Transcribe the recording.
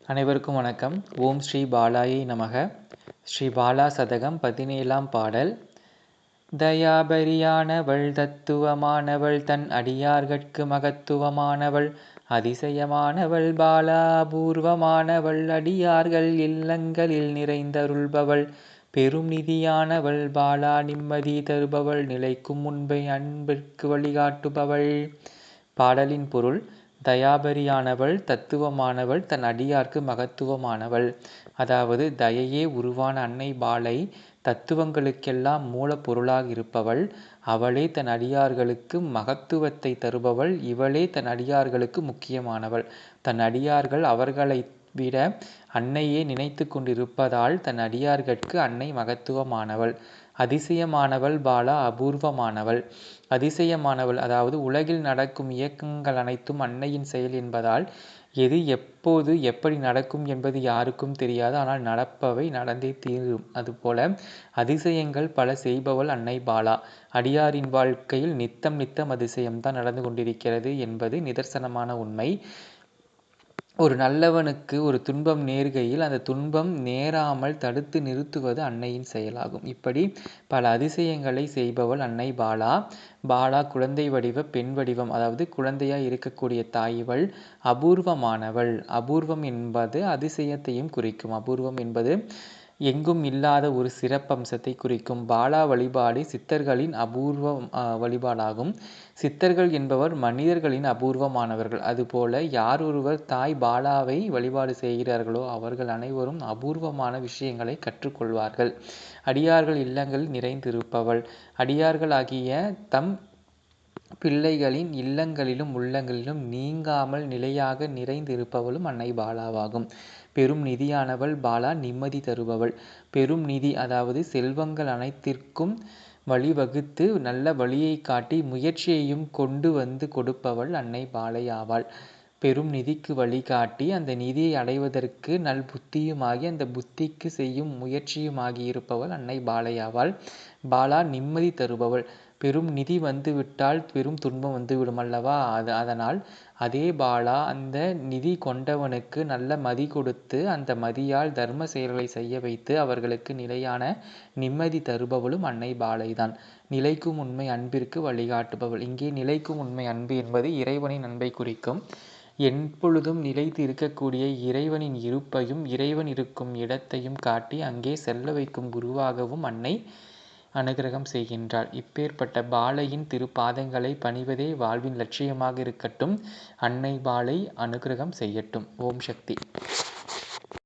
அனைவருக்கும் வணக்கம். ஓம் ஸ்ரீ பாலாயை நமக. ஸ்ரீ பாலா சதகம் 17ஆம் பாடல். தயாபரியானவள் தத்துவமானவள் தன் அடியார்கட்கு மகத்துவமானவள் அதிசயமானவள் பாலா அபூர்வமானவள் அடியார்கள் இல்லங்களில் நிறைந்தருள்பவள் பெரும் நிதியானவள் பாலா நிம்மதி தருபவள் நிலைக்கும் முன்பை அன்பிற்கு வழிகாட்டுபவள். பாடலின் பொருள்: தயாபரியானவள் தத்துவமானவள் தன் அடியார்க்கு மகத்துவமானவள். அதாவது தயையே உருவான அன்னை பாலை தத்துவங்களுக்கெல்லாம் மூலப்பொருளாக இருப்பவள். அவளே தன் அடியார்களுக்கு மகத்துவத்தை தருபவள். இவளே தன் அடியார்களுக்கு முக்கியமானவள். தன் அடியார்கள் அவர்களை விட அன்னையே நினைத்து கொண்டிருப்பதால் தன் அடியார்கட்கு அன்னை மகத்துவமானவள். அதிசயமானவள் பாலா அபூர்வமானவள். அதிசயமானவள் அதாவது உலகில் நடக்கும் இயக்கங்கள் அனைத்தும் அன்னையின் செயல் என்பதால் எது எப்போது எப்படி நடக்கும் என்பது யாருக்கும் தெரியாது. ஆனால் நடப்பவை நடந்தே தீரும். அதுபோல அதிசயங்கள் பல செய்பவள் அன்னை பாலா. அடியாரின் வாழ்க்கையில் நித்தம் அதிசயம்தான் நடந்து கொண்டிருக்கிறது என்பது நிதர்சனமான உண்மை. ஒரு நல்லவனுக்கு ஒரு துன்பம் நேர்கையில் அந்த துன்பம் நேராமல் தடுத்து நிறுத்துவது அன்னையின் செயலாகும். இப்படி பல அதிசயங்களை செய்பவள் அன்னை பாலா. பாலா குழந்தை வடிவ பெண் வடிவம், அதாவது குழந்தையாய் இருக்கக்கூடிய தாய் இவள். அபூர்வமானவள். அபூர்வம் என்பது அதிசயத்தையும் குறிக்கும். அபூர்வம் என்பது எங்கும் இல்லாத ஒரு சிறப்பம்சத்தை குறிக்கும். பாலா வழிபாடு சித்தர்களின் அபூர்வ வழிபாடாகும். சித்தர்கள் என்பவர் மனிதர்களின் அபூர்வமானவர்கள். அதுபோல யார் ஒருவர் தாய் பாலாவை வழிபாடு செய்கிறார்களோ அவர்கள் அனைவரும் அபூர்வமான விஷயங்களை கற்றுக்கொள்வார்கள். அடியார்கள் இல்லங்களில் நிறைந்திருப்பவள். அடியார்களாகிய தம் பிள்ளைகளின் இல்லங்களிலும் உள்ளங்களிலும் நீங்காமல் நிலையாக நிறைந்திருப்பவளும் அன்னை பாலாவாகும். பெரும் நிதியானவள் பாலா நிம்மதி தருபவள். பெரும் நிதி அதாவது செல்வங்கள் அனைத்திற்கும் வழிவகுத்து நல்ல வழியை காட்டி முயற்சியையும் கொண்டு வந்து கொடுப்பவள் அன்னை பாலை ஆவாள். பெரும் நிதிக்கு வழிகாட்டி அந்த நிதியை அடைவதற்கு நல் புத்தியுமாகி அந்த புத்திக்கு செய்யும் முயற்சியுமாகி இருப்பவள் அன்னை பாலையாவாள். பாலா நிம்மதி தருபவள். பெரும் நிதி வந்துவிட்டால் பெரும் துன்பம் வந்துவிடும் அல்லவா? அதனால் அதே பாலா அந்த நிதி கொண்டவனுக்கு நல்ல மதி கொடுத்து அந்த மதியால் தர்ம செயல்களை செய்ய வைத்து அவர்களுக்கு நிலையான நிம்மதி தருபவளும் அன்னை பாலைதான். நிலைக்கும் உண்மை அன்பிற்கு வழிகாட்டுபவள். இங்கே நிலைக்கும் உண்மை அன்பு என்பது இறைவனின் அன்பை குறிக்கும். எப்பொழுதும் நிலைத்து இருக்கக்கூடிய இறைவனின் இருப்பையும் இறைவன் இருக்கும் இடத்தையும் காட்டி அங்கே செல்ல வைக்கும் குருவாகவும் அன்னை அனுகிரகம் செய்கின்றாள். இப்பேற்பட்ட பாலையின் திருப்பாதங்களை பணிவதே வாழ்வின் லட்சியமாக இருக்கட்டும். அன்னை பாலை அனுகிரகம் செய்யட்டும். ஓம் சக்தி.